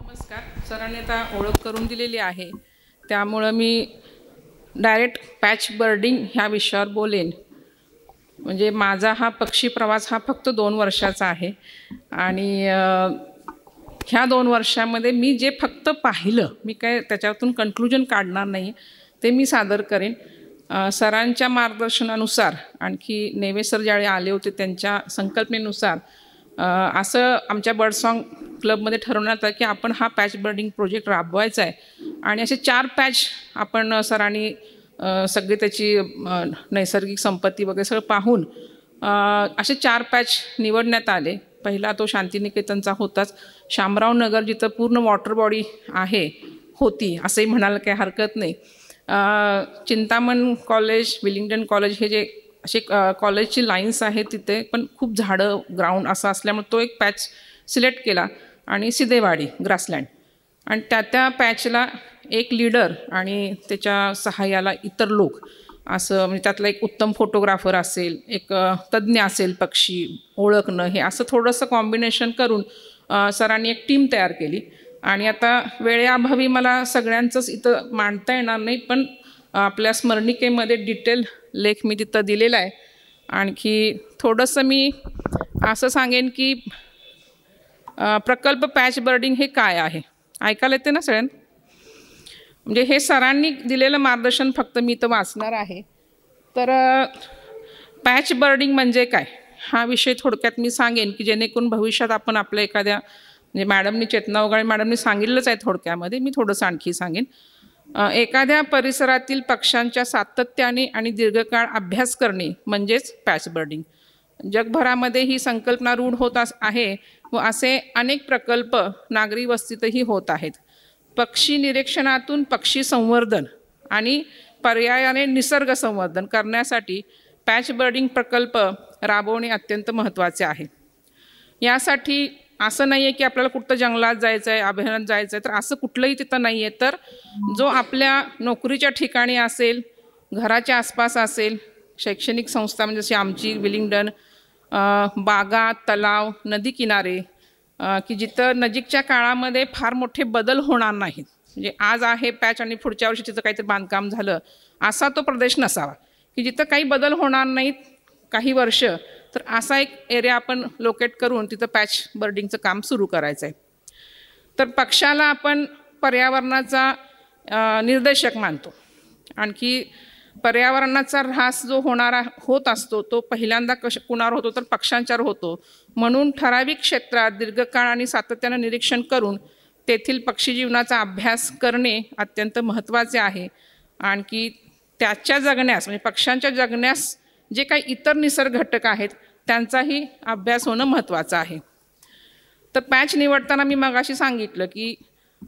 नमस्कार. सरांनी आता ओळख करून दिलेली आहे, त्यामुळं मी डायरेक्ट पॅच बर्डिंग ह्या विषयावर बोलेन. म्हणजे माझा हा पक्षी प्रवास हा फक्त 2 वर्षाचा आहे आणि ह्या 2 वर्षामध्ये मी जे फक्त पाहिलं, मी काय त्याच्यातून कन्क्लुजन काढणार नाही, ते मी सादर करेन. सरांच्या मार्गदर्शनानुसार आणखी नेवे सर ज्यावेळी आले होते त्यांच्या संकल्पनेनुसार असं आमच्या बर्ड सॉन्ग क्लबमध्ये ठरवण्यात आलं की आपण हा पॅच बर्डिंग प्रोजेक्ट राबवायचा आहे आणि असे 4 पॅच आपण सरांनी सगळे त्याची नैसर्गिक संपत्ती वगैरे सगळं पाहून असे 4 पॅच निवडण्यात आले. पहिला तो शांतिनिकेतनचा होताच. शामराव नगर जिथं पूर्ण वॉटर बॉडी होती असंही म्हणायला काही हरकत नाही. चिंतामण कॉलेज, विलिंग्डन कॉलेज हे जे असे कॉलेजची लाईन्स आहेत तिथे पण खूप झाडं ग्राउंड असं असल्यामुळे तो एक पॅच सिलेक्ट केला आणि सिदेवाडी ग्रासलँड आणि त्या पॅचला एक लीडर आणि त्याच्या सहाय्याला इतर लोक असं म्हणजे त्यातला एक उत्तम फोटोग्राफर असेल, एक तज्ज्ञ असेल पक्षी ओळखणं, हे असं थोडंसं कॉम्बिनेशन करून सरांनी एक टीम तयार केली. आणि आता वेळेअभावी मला सगळ्यांचंच इथं मांडता येणार नाही, पण आपल्या स्मरणिकेमध्ये डिटेल लेख मी तिथं दिलेला आहे. आणखी थोडंसं मी असं सांगेन की प्रकल्प पॅच बर्डिंग हे काय आहे ऐकायला येते ना सगळ्यांना. म्हणजे हे सरांनी दिलेलं मार्गदर्शन फक्त मी इथं वाचणार आहे. तर पॅच बर्डिंग म्हणजे काय हा विषय थोडक्यात मी सांगेन की जेणेकरून भविष्यात आपण आपल्या एखाद्या म्हणजे मॅडमनी चेतना उगाळे मॅडमनी सांगितलंच आहे थोडक्यामध्ये, मी थोडंसं आणखी सांगेन. एखाद्या परिसरातील पक्ष्यांच्या सातत्याने आणि दीर्घकाळ अभ्यास करणे म्हणजेच पॅच बर्डिंग. जगभरामध्ये ही संकल्पना रूढ होत आहे व असे अनेक प्रकल्प नागरी वस्तीतही होत आहेत. पक्षी निरीक्षणातून पक्षी संवर्धन आणि पर्यायाने निसर्ग संवर्धन करण्यासाठी पॅच बर्डिंग प्रकल्प राबवणे अत्यंत महत्त्वाचे आहे. यासाठी असं नाही आहे की आपल्याला कुठं जंगलात जायचं आहे, अभयारण्यात जायचं आहे, तर असं कुठलंही तिथं नाही आहे. तर जो आपल्या नोकरीच्या ठिकाणी असेल, घराच्या आसपास असेल, शैक्षणिक संस्था म्हणजे जशी आमची विलिंग्डन, बागा, तलाव, नदी किनारे की जिथं नजीकच्या काळामध्ये फार मोठे बदल होणार नाहीत. म्हणजे आज आहे पॅच आणि पुढच्या वर्षी तिथं काहीतरी बांधकाम झालं असा तो प्रदेश नसावा की जिथं काही बदल होणार नाहीत काही वर्ष, तर असा एक एरिया आपण लोकेट करून तिथं पॅच बर्डिंगचं काम सुरू करायचं आहे. तर पक्षाला आपण पर्यावरणाचा निर्देशक मानतो. आणखी पर्यावरणाचा ऱ्हास जो होत असतो तो पहिल्यांदा कुणावर होतो तर पक्ष्यांच्यावर होतो. म्हणून ठराविक क्षेत्रात दीर्घकाळ आणि सातत्यानं निरीक्षण करून तेथील पक्षी जीवनाचा अभ्यास करणे अत्यंत महत्त्वाचे आहे. आणखी त्याच्या जगण्यास म्हणजे पक्ष्यांच्या जगण्यास जे काही इतर निसर्ग घटक आहेत त्यांचाही अभ्यास होणं महत्त्वाचं आहे. तर पॅच निवडताना मी मगाशी सांगितलं की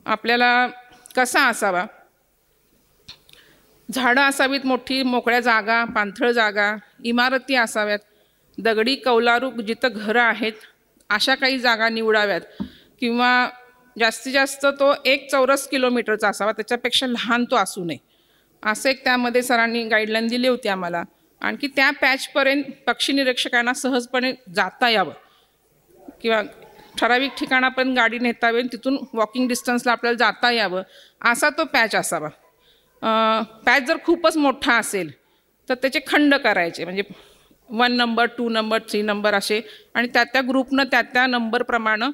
आपल्याला कसा असावा. झाडं असावीत, मोठी मोकळ्या जागा, पाणथळ जागा, इमारती असाव्यात, दगडी कौलारू जिथं घरं आहेत अशा काही जागा निवडाव्यात किंवा जास्तीत जास्त तो 1 चौरस किलोमीटरचा असावा, त्याच्यापेक्षा लहान तो असू नये असं एक त्यामध्ये सरांनी गाईडलाईन दिली होती आम्हाला. आणखी त्या पॅचपर्यंत पक्षी निरीक्षकांना सहजपणे जाता यावं किंवा ठराविक ठिकाणापर्यंत गाडी नेता येईल, तिथून वॉकिंग डिस्टन्सला आपल्याला जाता यावं असा तो पॅच असावा. पॅच जर खूपच मोठा असेल तर त्याचे खंड करायचे, म्हणजे 1 नंबर, 2 नंबर, 3 नंबर असे, आणि त्या ग्रुपनं त्या नंबरप्रमाणे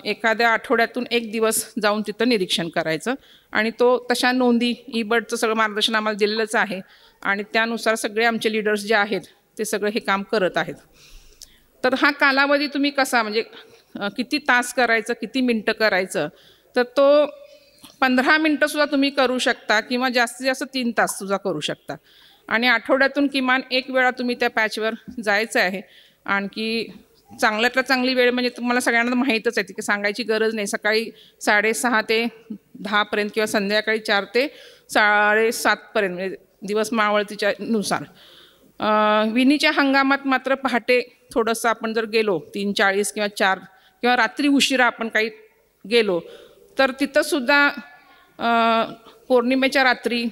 एखाद्या आठवड्यातून 1 दिवस जाऊन तिथं निरीक्षण करायचं. आणि तो तशा नोंदी ई-बर्डचं सगळं मार्गदर्शन आम्हाला दिलेलंच आहे आणि त्यानुसार सगळे आमचे लीडर्स जे आहेत ते सगळे हे काम करत आहेत. तर हा कालावधी तुम्ही कसा म्हणजे किती तास करायचं, किती मिनटं करायचं, तर तो 15 मिनटंसुद्धा तुम्ही करू शकता किंवा जास्तीत जास्त 3 ताससुद्धा करू शकता. आणि आठवड्यातून किमान 1 वेळा तुम्ही त्या पॅचवर जायचं आहे. आणखी चांगल्यातल्या चांगली वेळ म्हणजे तुम्हाला सगळ्यांना माहीतच आहे की सांगायची गरज नाही. सकाळी 6:30 ते 10पर्यंत किंवा संध्याकाळी 4 ते 7:30पर्यंत म्हणजे दिवस मावळतीच्या नुसार. विणीच्या हंगामात मात्र पहाटे थोडंसं आपण जर गेलो 3:40 किंवा 4 किंवा रात्री उशिरा आपण काही गेलो तर तिथंसुद्धा पौर्णिमेच्या रात्री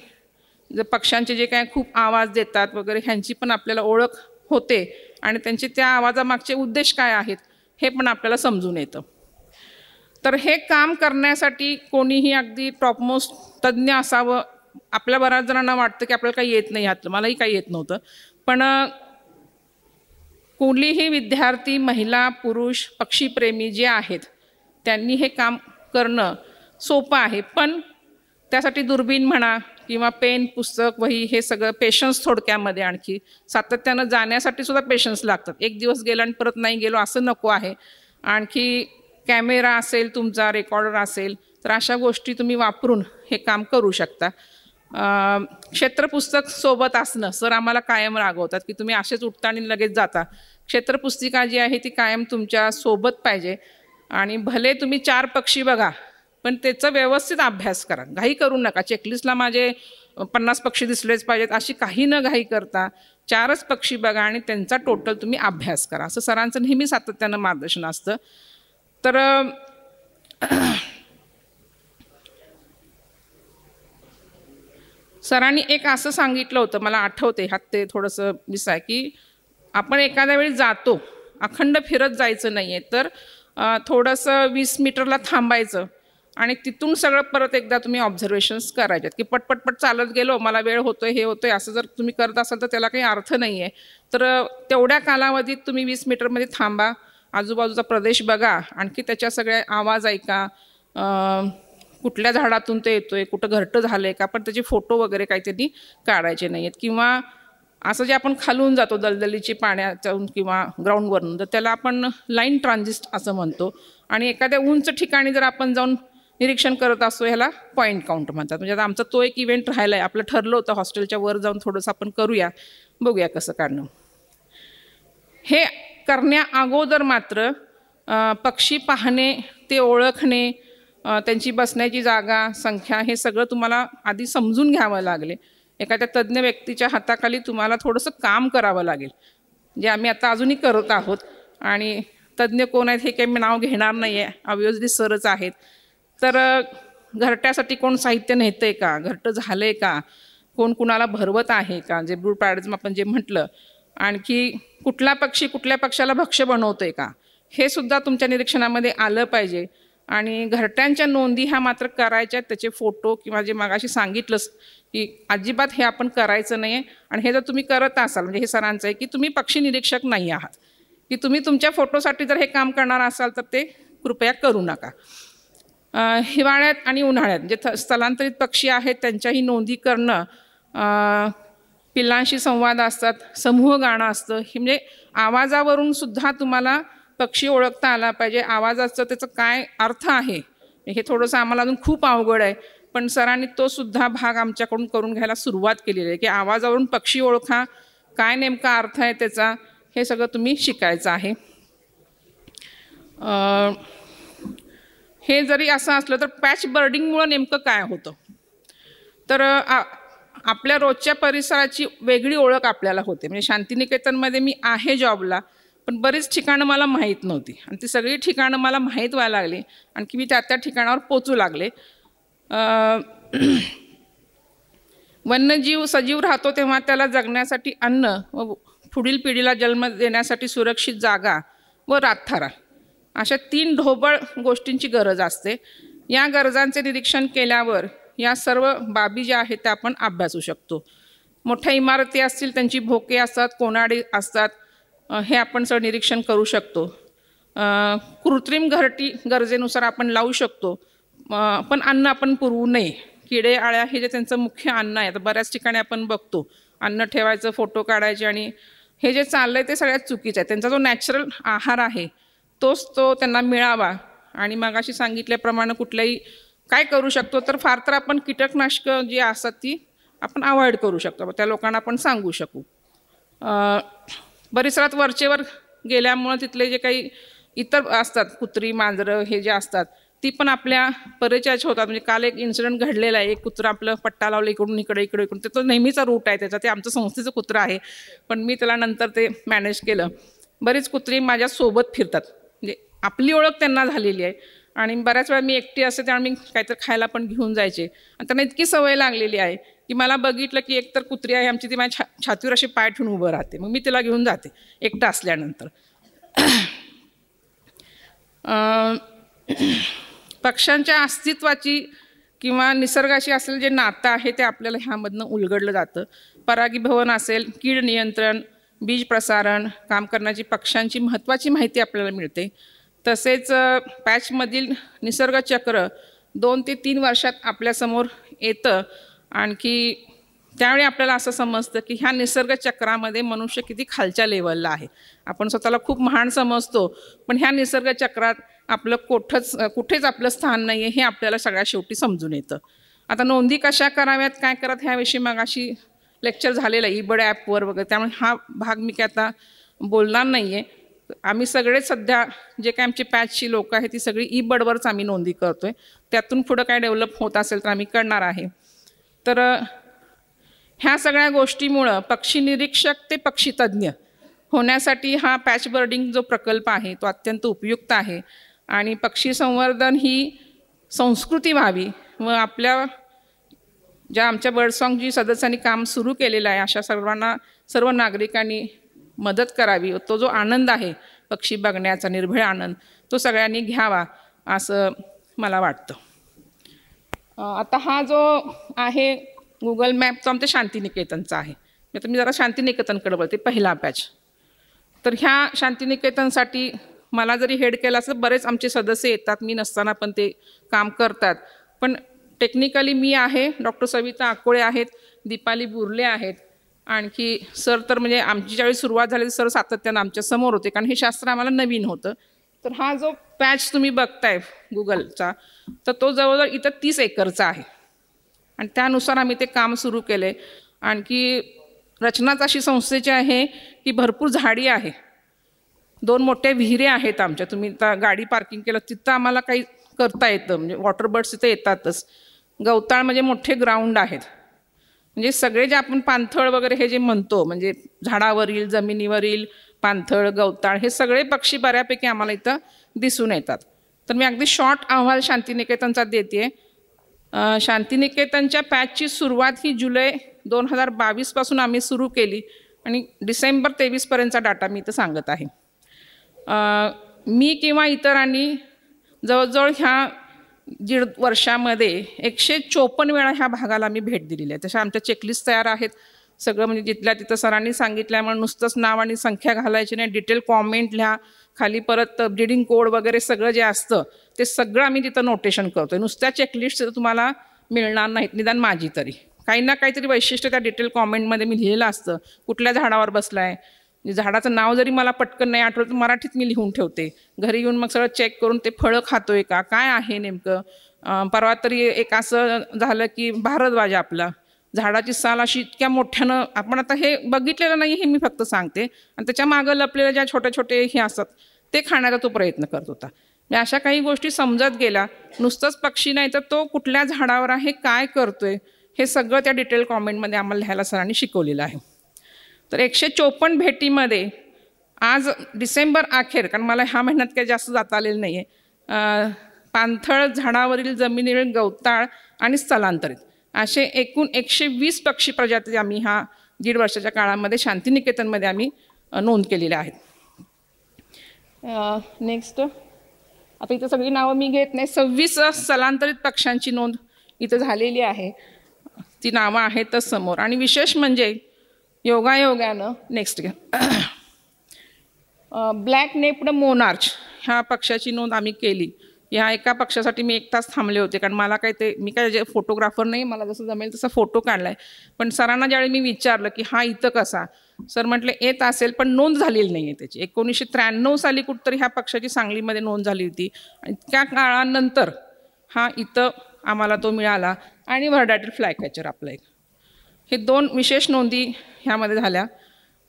पक्ष्यांचे जे काय खूप आवाज देतात वगैरे ह्यांची पण आपल्याला ओळख होते आणि त्यांचे त्या आवाजामागचे उद्देश काय आहेत हे पण आपल्याला समजून येतं. तर हे काम करण्यासाठी कोणीही अगदी टॉपमोस्ट तज्ज्ञ असावं. आपल्या बऱ्याच जणांना वाटतं की आपल्याला काही येत नाही ह्यातलं, मलाही काही येत नव्हतं. पण कोणीही विद्यार्थी, महिला, पुरुष, पक्षीप्रेमी जे आहेत त्यांनी हे काम करणं सोपं आहे. पण त्यासाठी दुर्बीण म्हणा किंवा पेन, पुस्तक, वही हे सगळं पेशन्स, थोडक्यामध्ये आणखी सातत्यानं जाण्यासाठी सुद्धा पेशन्स लागतात. एक दिवस गेला आणि परत नाही गेलो असं नको आहे. आणखी कॅमेरा असेल, तुमचा रेकॉर्डर असेल, तर अशा गोष्टी तुम्ही वापरून हे काम करू शकता. क्षेत्रपुस्तक सोबत असणं, सर आम्हाला कायम रागवतात की तुम्ही असेच उठता आणि लगेच जाता. क्षेत्रपुस्तिका जी आहे ती कायम तुमच्या सोबत पाहिजे. आणि भले तुम्ही 4 पक्षी बघा, पण त्याचा व्यवस्थित अभ्यास करा. घाई करू नका. चेकलिस्टला माझे 50 पक्षी दिसलेच पाहिजेत अशी काही न घाई करता 4च पक्षी बघा आणि त्यांचा टोटल तुम्ही अभ्यास करा. असं सरांचं नेहमी सातत्यानं मार्गदर्शन असतं. तर सरांनी एक असं सांगितलं होतं, मला आठवते, हात ते थोडंसं मिस आहे, की आपण एखाद्या वेळी जातो, अखंड फिरत जायचं नाही आहे, तर थोडंसं 20 मीटरला थांबायचं आणि तिथून सगळं परत एकदा तुम्ही ऑब्झर्वेशन्स करायच्यात. की पटपटपट चालत गेलो, मला वेळ होतोय, हे होतोय, असं जर तुम्ही करत असाल तर त्याला काही अर्थ नाही आहे. तर तेवढ्या कालावधीत तुम्ही 20 मीटरमध्ये थांबा, आजूबाजूचा प्रदेश बघा, आणखी त्याच्या सगळ्या आवाज ऐका, कुठल्या झाडातून ते येतोय, कुठं घरटं झालंय का, पण त्याचे फोटो वगैरे काही त्यांनी काढायचे नाही आहेत. किंवा असं जे आपण खालून जातो दलदलीची पाण्यातून किंवा ग्राउंडवरून, तर त्याला आपण लाईन ट्रान्झिस्ट असं म्हणतो. आणि एखाद्या उंच ठिकाणी जर आपण जाऊन निरीक्षण करत असतो, ह्याला पॉईंट काउंट म्हणतात. म्हणजे आता आमचा तो एक इव्हेंट राहिला आहे, आपलं ठरलं होतं हॉस्टेलच्या वर जाऊन थोडंसं आपण करूया, बघूया कसं काढणं. हे करण्या अगोदर मात्र पक्षी पाहणे, ते ओळखणे, त्यांची बसण्याची जागा, संख्या, हे सगळं तुम्हाला आधी समजून घ्यावं लागले. एखाद्या तज्ज्ञ व्यक्तीच्या हाताखाली तुम्हाला थोडंसं काम करावं लागेल, जे आम्ही आता अजूनही करत आहोत. आणि तज्ज्ञ कोण आहेत हे काही मी नाव घेणार नाही आहे, ऑब्व्हियसली सरच आहेत. तर घरट्यासाठी कोण साहित्य नेतं आहे का, घरटं झालं आहे का, कोण कुणाला भरवत आहे का, जे ब्रूड पॅराडिझम आपण जे म्हटलं, आणखी कुठला पक्षी कुठल्या पक्षाला भक्ष्य बनवतो आहे का, हे सुद्धा तुमच्या निरीक्षणामध्ये आलं पाहिजे. आणि घरट्यांच्या नोंदी ह्या मात्र करायच्या, त्याचे फोटो किंवा जे मागाशी सांगितलंच की अजिबात हे आपण करायचं नाही आहे. आणि हे जर तुम्ही करत असाल, म्हणजे हे सरांचं आहे की तुम्ही पक्षी निरीक्षक नाही आहात, की तुम्ही तुमच्या फोटोसाठी जर हे काम करणार असाल तर ते कृपया करू नका. हिवाळ्यात आणि उन्हाळ्यात जे स्थलांतरित पक्षी आहेत त्यांच्याही नोंदी करणं, पिल्लांशी संवाद असतात, समूह गाणं असतं, हे म्हणजे आवाजावरून सुद्धा तुम्हाला पक्षी ओळखता आला पाहिजे. आवाजाचं त्याचं काय अर्थ आहे हे थोडंसं आम्हाला अजून खूप अवघड आहे, पण सरांनी तो सुद्धा भाग आमच्याकडून करून घ्यायला सुरुवात केलेली आहे. की आवाजावरून पक्षी ओळखा, काय नेमका अर्थ आहे त्याचा, हे सगळं तुम्ही शिकायचं आहे. हे जरी असं असलं तर पॅच बर्डिंगमुळं नेमकं काय होतं, तर आपल्या रोजच्या परिसराची वेगळी ओळख आपल्याला होते. म्हणजे शांतिनिकेतनमध्ये मी आहे जॉबला, पण बरीच ठिकाणं मला माहीत नव्हती आणि ती सगळी ठिकाणं मला माहीत व्हायला लागली. आणखी मी त्या ठिकाणावर पोचू लागले. वन्यजीव सजीव राहतो तेव्हा त्याला जगण्यासाठी अन्न व पुढील पिढीला जन्म देण्यासाठी सुरक्षित जागा व रातथारा, अशा 3 ढोबळ गोष्टींची गरज असते. या गरजांचे निरीक्षण केल्यावर या सर्व बाबी ज्या आहेत त्या आपण अभ्यासू शकतो. मोठ्या इमारती असतील, त्यांची भोके असतात, कोनाडी असतात, हे आपण सगळं निरीक्षण करू शकतो. कृत्रिम घरटी गरजेनुसार आपण लावू शकतो, पण अन्न आपण पुरवू नये. किडे आळ्या हे जे त्यांचं मुख्य अन्न आहे, तर बऱ्याच ठिकाणी आपण बघतो अन्न ठेवायचं, फोटो काढायचे, आणि हे जे चाललंय ते सगळ्यात चुकीचं आहे. त्यांचा जो नॅचरल आहार आहे तोच तो त्यांना मिळावा. आणि मगाशी सांगितल्याप्रमाणे कुठल्याही काय करू शकतो, तर फार तर आपण कीटकनाशकं जी असतात ती आपण अवॉइड करू शकतो, त्या लोकांना आपण सांगू शकू. परिसरात वरचेवर गेल्यामुळं तिथले जे काही इतर असतात, कुत्री, मांजरं हे जे असतात, ती पण आपल्या परिचयाचे होतात. म्हणजे काल एक इन्सिडेंट घडलेला आहे, एक कुत्रं आपलं पट्टा लावलं इकडून इकडे इकडे इकडून, ते तो नेहमीचा रूट आहे त्याचा, ते आमचं संस्थेचं कुत्रं आहे, पण मी त्याला नंतर ते मॅनेज केलं. बरीच कुत्री माझ्यासोबत फिरतात, म्हणजे आपली ओळख त्यांना झालेली आहे. आणि बऱ्याच वेळा मी एकटी असते त्यामुळे मी काहीतरी खायला पण घेऊन जायचे, आणि त्यांना इतकी सवय लागलेली आहे की मला बघितलं की एकतर कुत्री आहे आमची, ती माझ्या छातीवर अशी पाय ठेवून उभं राहते, मग मी तिला घेऊन जाते एकटं असल्यानंतर. पक्ष्यांच्या अस्तित्वाची किंवा निसर्गाशी असलेलं जे नातं आहे ते आपल्याला ह्यामधनं उलगडलं जातं. परागीभवन असेल, कीड नियंत्रण, बीज प्रसारण, काम करण्याची पक्ष्यांची महत्त्वाची माहिती आपल्याला मिळते. तसेच पॅचमधील निसर्गचक्र 2 ते 3 वर्षात आपल्यासमोर येतं. आणखी त्यावेळी आपल्याला असं समजतं की ह्या निसर्गचक्रामध्ये मनुष्य किती खालच्या लेवलला आहे. आपण स्वतःला खूप महान समजतो, पण ह्या निसर्गचक्रात आपलं कुठेच आपलं स्थान नाही आहे हे आपल्याला सगळ्यात शेवटी समजून येतं. आता नोंदी कशा कराव्यात, काय कराव्यात ह्याविषयी मगाशी लेक्चर झालेलं आहे ईबर्ड ॲपवर वगैरे, त्यामुळे हा भाग मी काय आता बोलणार नाही आहे. आम्ही सगळे सध्या जे काय आमची पॅचची लोक आहेत ती सगळी ईबर्डवरच आम्ही नोंदी करतो आहे. त्यातून पुढं काय डेव्हलप होत असेल तर आम्ही करणार आहे. तर ह्या सगळ्या गोष्टीमुळं पक्षी निरीक्षक ते पक्षी तज्ज्ञ होण्यासाठी हा पॅच बर्डिंग जो प्रकल्प आहे तो अत्यंत उपयुक्त आहे. आणि पक्षी संवर्धन ही संस्कृती व्हावी व आपल्या ज्या आमच्या बर्ड सॉन्गची सदस्यांनी काम सुरू केलेलं आहे अशा सर्व नागरिकांनी मदत करावी. तो जो आनंद आहे पक्षी बघण्याचा निर्भय आनंद तो सगळ्यांनी घ्यावा असं मला वाटतं. आता हा जो आहे गुगल मॅप तो आमच्या शांतिनिकेतनचा आहे. आता मी जरा शांतिनिकेतनकडे बोलते. पहिला पॅच तर ह्या शांतिनिकेतनसाठी मला जरी हेड केलं असं बरेच आमचे सदस्य येतात, मी नसताना पण ते काम करतात. पण टेक्निकली मी आहे, डॉक्टर सविता अकोळे आहेत, दीपाली बुर्ले आहेत, आणखी सर तर म्हणजे आमची ज्यावेळी सुरुवात झाली सर सातत्यानं आमच्या समोर होते कारण हे शास्त्र आम्हाला नवीन होतं. तर हा जो पॅच तुम्ही बघताय गुगलचा तर तो जवळजवळ इथं 30 एकरचा आहे आणि त्यानुसार आम्ही ते काम सुरू केले. आणखी रचनाच अशी संस्थेची आहे की भरपूर झाडी आहे, 2 मोठे विहिरे आहेत आमच्या. तुम्ही गाडी पार्किंग केलं तिथं आम्हाला काही करता येतं, म्हणजे वॉटर बर्ड्स तिथं येतातच. गवताळ म्हणजे मोठे ग्राउंड आहेत, म्हणजे सगळे जे आपण पाणथळ वगैरे हे जे म्हणतो म्हणजे झाडावरील जमिनीवरील पाणथळ गवताळ हे सगळे पक्षी बऱ्यापैकी आम्हाला इथं दिसून येतात. तर मी अगदी शॉर्ट अहवाल शांतिनिकेतनचा देते. शांतिनिकेतनच्या पॅचची सुरुवात ही जुलै 2022 पासून आम्ही सुरू केली आणि डिसेंबर 23 पर्यंतचा डाटा मी इथं सांगत आहे. मी किंवा इतरांनी जवळजवळ ह्या 1.5 वर्षामध्ये 154 वेळा ह्या भागाला मी भेट दिलेली आहे. तशा आमच्या चेकलिस्ट तयार आहेत सगळं, म्हणजे जिथल्या तिथं सरांनी सांगितल्यामुळे नुसतंच नाव आणि संख्या घालायची नाही, डिटेल कॉमेंट लिहा, खाली परत ब्रीडिंग कोड वगैरे सगळं जे असतं ते सगळं आम्ही तिथं नोटेशन करतो आहे. नुसत्या चेकलिस्ट तुम्हाला मिळणार नाहीत, निदान माझी तरी काही ना काहीतरी वैशिष्ट्य त्या डिटेल कॉमेंटमध्ये मी लिहिलेलं असतं. कुठल्या झाडावर बसला आहे, झाडाचं नाव जरी मला पटकन नाही आठवलं तर मराठीत मी लिहून ठेवते. घरी येऊन मग सगळं चेक करून ते फळं खातोय का, काय आहे नेमकं. परवा तरी एक असं झालं की भारद्वाज आपला झाडाची साल अशी इतक्या मोठ्यानं, आपण आता हे बघितलेलं नाही हे मी फक्त सांगते, आणि त्याच्या मागं लपलेल्या ज्या छोटे छोटे हे असतात ते खाण्याचा तो प्रयत्न करत होता. म्हणजे अशा काही गोष्टी समजत गेल्या. नुसतंच पक्षी नाही तर तो कुठल्या झाडावर आहे, काय करतोय, हे सगळं त्या डिटेल कॉमेंटमध्ये आम्हाला लिहायला सरांनी शिकवलेलं आहे. तर 154 भेटीमध्ये आज डिसेंबर अखेर, कारण मला ह्या महिन्यात काही जास्त जाता आलेलं नाही आहे, पाणथळ झाडावरील जमिनीवरील गवताळ आणि स्थलांतरित असे एकूण 120 पक्षी प्रजाती आम्ही ह्या 1.5 वर्षाच्या काळामध्ये शांतिनिकेतनमध्ये आम्ही नोंद केलेल्या आहेत. नेक्स्ट, आता इथं सगळी नावं मी घेत नाही. 26 स्थलांतरित पक्ष्यांची नोंद इथं झालेली आहे, ती नावं आहेतच समोर. आणि विशेष म्हणजे योगायोगानं नेक्स्ट घ्या, ब्लॅक नेप्ड मोनार्च ह्या पक्षाची नोंद आम्ही केली. ह्या एका पक्षासाठी मी 1 तास थांबले होते, कारण मला काय ते, मी काय जे फोटोग्राफर नाही, मला जसं जमेल तसा फोटो काढला आहे. पण सरांना ज्यावेळी मी विचारलं की हा इथं कसा, सर म्हटले येत असेल पण नोंद झालेली नाही आहे त्याची. 1993 साली कुठंतरी ह्या पक्षाची सांगलीमध्ये नोंद झाली होती आणि त्या काळानंतर हा इथं आम्हाला तो मिळाला. आणि व्हर्डायटल फ्लायकॅचर आपलं एक, हे 2 विशेष नोंदी ह्यामध्ये झाल्या.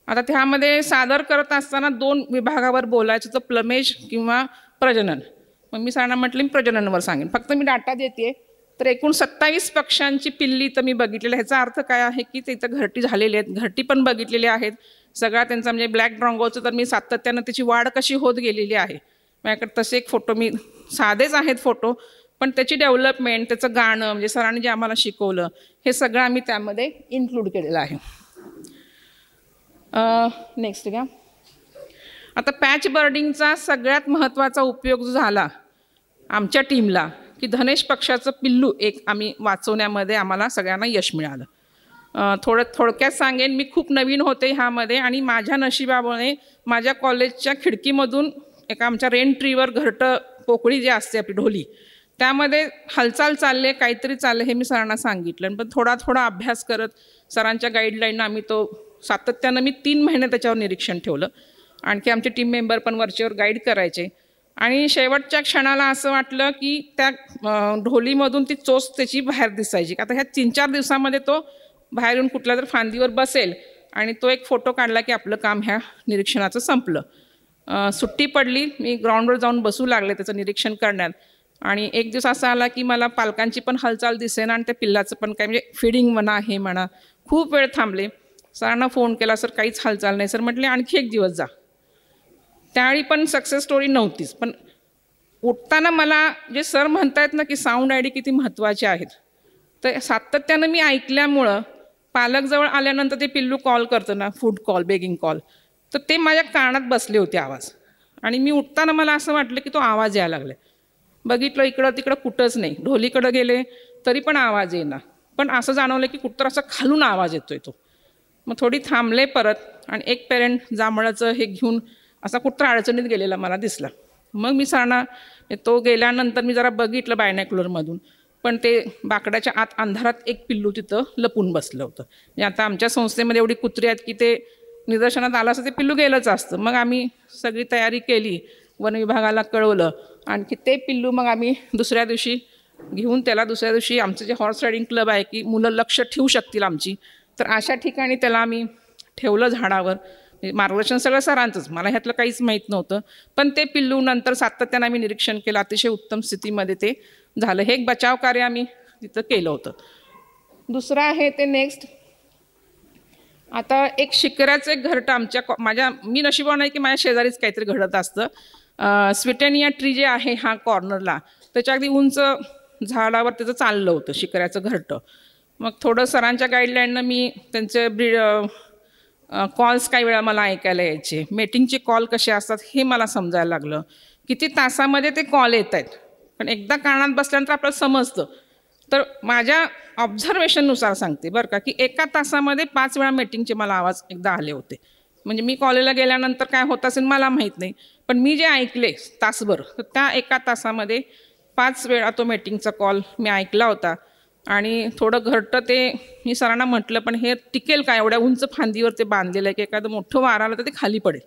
आता त्यामध्ये सादर करत असताना 2 विभागावर बोलायचं, तर प्लमेज किंवा प्रजनन. मग मी सरांना म्हटलं मी प्रजननवर सांगेन, फक्त मी डाटा देते. तर एकूण 27 पक्ष्यांची पिल्ली तर मी बघितलेली. ह्याचा अर्थ काय आहे की ते इथं घरटी झालेली आहेत, घरटी पण बघितलेली आहेत. सगळा त्यांचा म्हणजे ब्लॅक ड्रॉंगोचं तर मी सातत्यानं त्याची वाढ कशी होत गेलेली आहे माझ्याकडे तसे एक फोटो, मी साधेच आहेत फोटो, पण त्याची डेव्हलपमेंट, त्याचं गाणं, म्हणजे सरांनी जे आम्हाला शिकवलं हे सगळं आम्ही त्यामध्ये इन्क्लूड केलेलं आहे. नेक्स्ट घ्या. आता पॅच बर्डिंगचा सगळ्यात महत्त्वाचा उपयोग जो झाला आमच्या टीमला की धनेश पक्षाचं पिल्लू एक आम्ही वाचवण्यामध्ये आम्हाला सगळ्यांना यश मिळालं. थोडक्यात सांगेन, मी खूप नवीन होते ह्यामध्ये आणि माझ्या नशिबामुळे माझ्या कॉलेजच्या खिडकीमधून एका आमच्या रेन ट्रीवर घरटं पोकळी जी असते आपली ढोली, त्यामध्ये हालचाल चालले, काहीतरी चालले हे मी सरांना सांगितलं. पण थोडा अभ्यास करत सरांच्या गाईडलाईननं आम्ही तो सातत्यानं मी 3 महिने त्याच्यावर निरीक्षण ठेवलं. आणखी आमचे टीम मेंबर पण वरचेवर गाईड करायचे आणि शेवटच्या क्षणाला असं वाटलं की त्या ढोलीमधून ती चोच त्याची बाहेर दिसायची. आता ह्या 3-4 दिवसामध्ये तो बाहेर येऊन कुठल्या तर फांदीवर बसेल आणि तो एक फोटो काढला की आपलं काम ह्या निरीक्षणाचं संपलं. सुट्टी पडली, मी ग्राउंडवर जाऊन बसू लागले त्याचं निरीक्षण करण्यात. आणि एक दिवस असा आला की मला पालकांची पण हालचाल दिसेना आणि त्या पिल्लाचं पण काय, म्हणजे फिडिंग म्हणा हे म्हणा. खूप वेळ थांबले, सरांना फोन केला, सर काहीच हालचाल नाही. सर म्हटले आणखी एक दिवस जा. त्यावेळी पण सक्सेस स्टोरी नव्हतीच. पण उठताना मला जे सर म्हणतायत ना की साऊंड आय डी किती महत्त्वाचे आहेत, तर सातत्यानं मी ऐकल्यामुळं पालक जवळ आल्यानंतर ते पिल्लू कॉल करतं ना, फूड कॉल, बेगिंग कॉल, तर ते माझ्या कानात बसले होते आवाज. आणि मी उठताना मला असं वाटलं की तो आवाज यायला लागला. बघितलं इकडं तिकडं कुठंच नाही, ढोलीकडं गेले तरी पण आवाज येईना. पण असं जाणवलं की कुठं असं खालून आवाज येतोय तो. मग थोडी थांबले परत आणि एक पेरेंट जांभळाचं हे घेऊन असा कुठं अडचणीत गेलेला मला दिसला. मग मी सरांना, तो गेल्यानंतर मी जरा बघितलं बायनॅक्युलरमधून, पण ते बाकड्याच्या आत अंधारात एक पिल्लू तिथं लपून बसलं होतं. म्हणजे आता आमच्या संस्थेमध्ये एवढी कुत्री आहेत की ते निदर्शनात आलं असं ते पिल्लू गेलंच असतं. मग आम्ही सगळी तयारी केली, वन विभागाला कळवलं. आणखी ते पिल्लू मग आम्ही दुसऱ्या दिवशी घेऊन त्याला, दुसऱ्या दिवशी आमचं जे हॉर्स रायडिंग क्लब आहे की मुलं लक्ष ठेवू शकतील आमची, तर अशा ठिकाणी त्याला आम्ही ठेवलं झाडावर. मार्गदर्शन सगळं सरांचंच, मला ह्यातलं काहीच माहीत नव्हतं. पण ते पिल्लू नंतर सातत्यानं आम्ही निरीक्षण केलं, अतिशय उत्तम स्थितीमध्ये ते झालं. हे एक बचाव कार्य आम्ही तिथं केलं होतं. दुसरं आहे ते नेक्स्ट, आता एक शिकऱ्याचं एक घरटं आमच्या मी नशिबावर नाही की माझ्या शेजारीच काहीतरी घडत असतं. स्विटेनिया ट्री जे आहे हा कॉर्नरला, त्याच्या अगदी उंच झाडावर त्याचं चाललं होतं शिकऱ्याचं घरटं. मग थोडं सरांच्या गाईडलाईननं मी त्यांचे कॉल्स काही वेळा मला ऐकायला यायचे, मेटिंगचे कॉल कसे असतात हे मला समजायला लागलं. किती तासामध्ये ते कॉल येत आहेत, पण एकदा कानात बसल्यानंतर आपल्याला समजतं. तर माझ्या ऑब्झर्वेशननुसार सांगते बरं का, की एका तासामध्ये 5 वेळा मीटिंगचे मला आवाज एकदा आले होते. म्हणजे मी कॉलेजला गेल्यानंतर काय होत असेल मला माहीत नाही, पण मी जे ऐकले तासभर, तर त्या एका तासामध्ये 5 वेळा तो मीटिंगचा कॉल मी ऐकला होता. आणि थोडं घरटं ते मी सरांना म्हटलं, पण हे टिकेल का, एवढ्या उंच फांदीवर ते बांधलेलं आहे की एखादं मोठं वारं आलं तर ते खाली पडेल.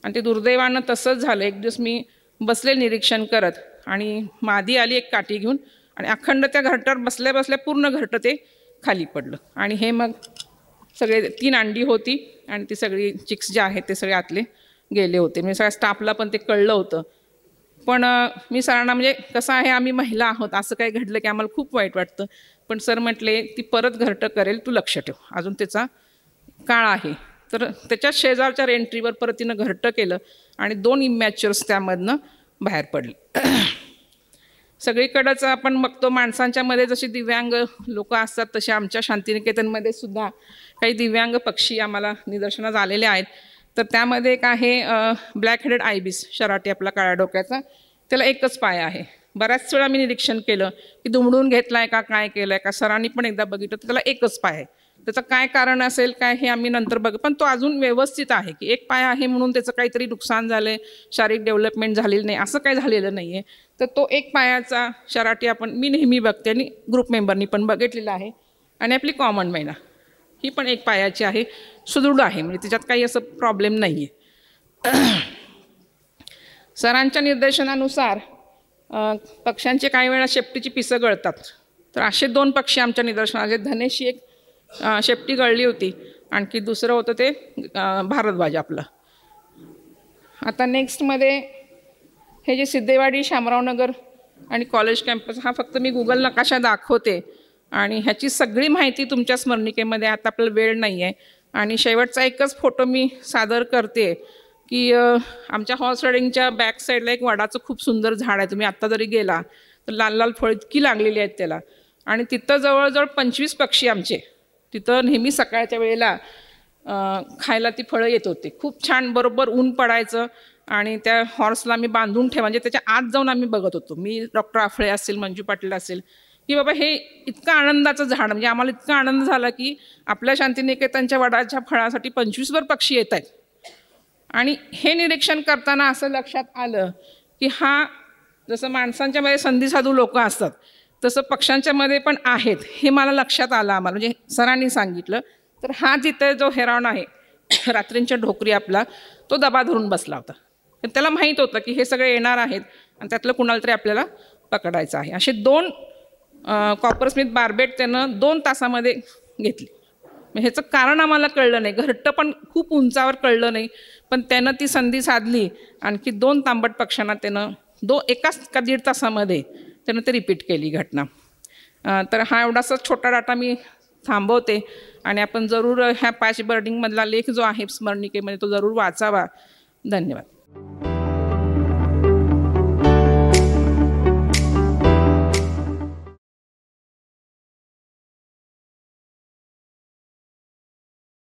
आणि ते दुर्दैवानं तसंच झालं. एक दिवस मी बसले निरीक्षण करत आणि मादी आली एक काठी घेऊन आणि अखंड त्या घरट्यावर बसल्या बसल्या पूर्ण घरटं ते खाली पडलं. आणि हे मग सगळे 3 अंडी होती आणि ती सगळी चिक्स जे आहेत ते सगळे आतले गेले होते. म्हणजे सगळ्या स्टाफला पण ते कळलं होतं. पण मी सरांना, म्हणजे कसं आहे आम्ही महिला आहोत, असं काही घडलं की आम्हाला खूप वाईट वाटतं. पण सर म्हटले ती परत घरटं करेल, तू लक्ष ठेव, अजून त्याचा काळ आहे. तर त्याच्या शेजारच्या रेंट्रीवर परत तिनं घरटं केलं आणि 2 इमॅच्युअर्स त्यामधनं बाहेर पडले. सगळीकडंच आपण बघतो माणसांच्या मध्ये जशी दिव्यांग लोक असतात तसे आमच्या शांतिनिकेतनमध्ये सुद्धा काही दिव्यांग पक्षी आम्हाला निदर्शनास आलेले आहेत. तर त्यामध्ये एक आहे ब्लॅक हेडेड आयबिस, शराटी आपला काळ्या डोक्याचा, त्याला एकच पाय आहे. बऱ्याच वेळा मी निरीक्षण केलं की दुमडून घेतला आहे का, काय केलं आहे का, सरांनी पण एकदा बघितलं तर त्याला एकच पाय आहे. त्याचं काय कारण असेल काय हे आम्ही नंतर पण तो अजून व्यवस्थित आहे. की एक पाय आहे म्हणून त्याचं काहीतरी नुकसान झालं आहे, शारीरिक डेव्हलपमेंट झालेली नाही असं काही झालेलं नाही आहे. तर तो एक पायाचा शराटी मी नेहमी बघते आणि ग्रुप मेंबरनी पण बघितलेला आहे. आणि आपली कॉमन मैना ही पण एक पायाची आहे, सुदृढ आहे, म्हणजे त्याच्यात काही असं प्रॉब्लेम नाही आहे. सरांच्या निर्देशनानुसार पक्ष्यांचे काही वेळा शेपटीची पिसं गळतात. तर असे 2 पक्षी आमच्या निदर्शनात, धनेशी एक शेपटी गळली होती, आणखी दुसरं होतं ते भारद्वाज आपलं. आता नेक्स्टमध्ये हे जे सिद्धेवाडी, शामरावनगर आणि कॉलेज कॅम्पस, हा फक्त मी गुगल नकाशा दाखवते आणि ह्याची सगळी माहिती तुमच्या स्मरणिकेमध्ये आता आपल्याला वेळ नाही आहे. आणि शेवटचा एकच फोटो मी सादर करते की आमच्या हॉर्स रायडिंगच्या बॅक साईडला एक वडाचं खूप सुंदर झाड आहे. तुम्ही आत्ता जरी गेला तर लाल लाल फळं इतकी लागलेली आहेत त्याला. आणि तिथं जवळजवळ 25 पक्षी आमचे तिथं नेहमी सकाळच्या वेळेला खायला ती फळं येत होते. खूप छान, बरोबर ऊन पडायचं आणि त्या हॉर्सला आम्ही बांधून ठेवा, म्हणजे त्याच्या आत जाऊन आम्ही बघत होतो. मी, डॉक्टर आफळे असतील, मंजू पाटील असेल, की बाबा हे इतकं आनंदाचं झाड, म्हणजे आम्हाला इतका आनंद झाला की आपल्या शांतिनिकेतनच्या वडाच्या फळासाठी 25वर पक्षी येत आहेत. आणि हे निरीक्षण करताना असं लक्षात आलं की हा जसं माणसांच्या मध्ये संधीसाधू लोक असतात तसं पक्ष्यांच्या मध्ये पण आहेत, हे मला लक्षात आलं आम्हाला, म्हणजे सरांनी सांगितलं. तर हा जिथे जो हेरावण आहे रात्रींच्या ढोकरी आपला, तो दबा धरून बसला होता. तर त्याला माहीत होतं की हे सगळे येणार आहेत आणि त्यातलं कुणाला तरी आपल्याला पकडायचं आहे. असे 2 कॉपरस्मिथ बार्बेट त्यानं 2 तासामध्ये घेतली. ह्याचं कारण आम्हाला कळलं नाही, घरटं पण खूप उंचावर कळलं नाही, पण त्यानं ती संधी साधली. आणखी 2 तांबट पक्ष्यांना त्यानं एकाच का 1.5 तासामध्ये त्यानं ते रिपीट केली घटना. तर हा एवढासा छोटा डाटा मी थांबवते आणि आपण जरूर ह्या पॅच बर्डिंगमधला लेख जो आहे स्मरणिकेमध्ये तो जरूर वाचावा. धन्यवाद.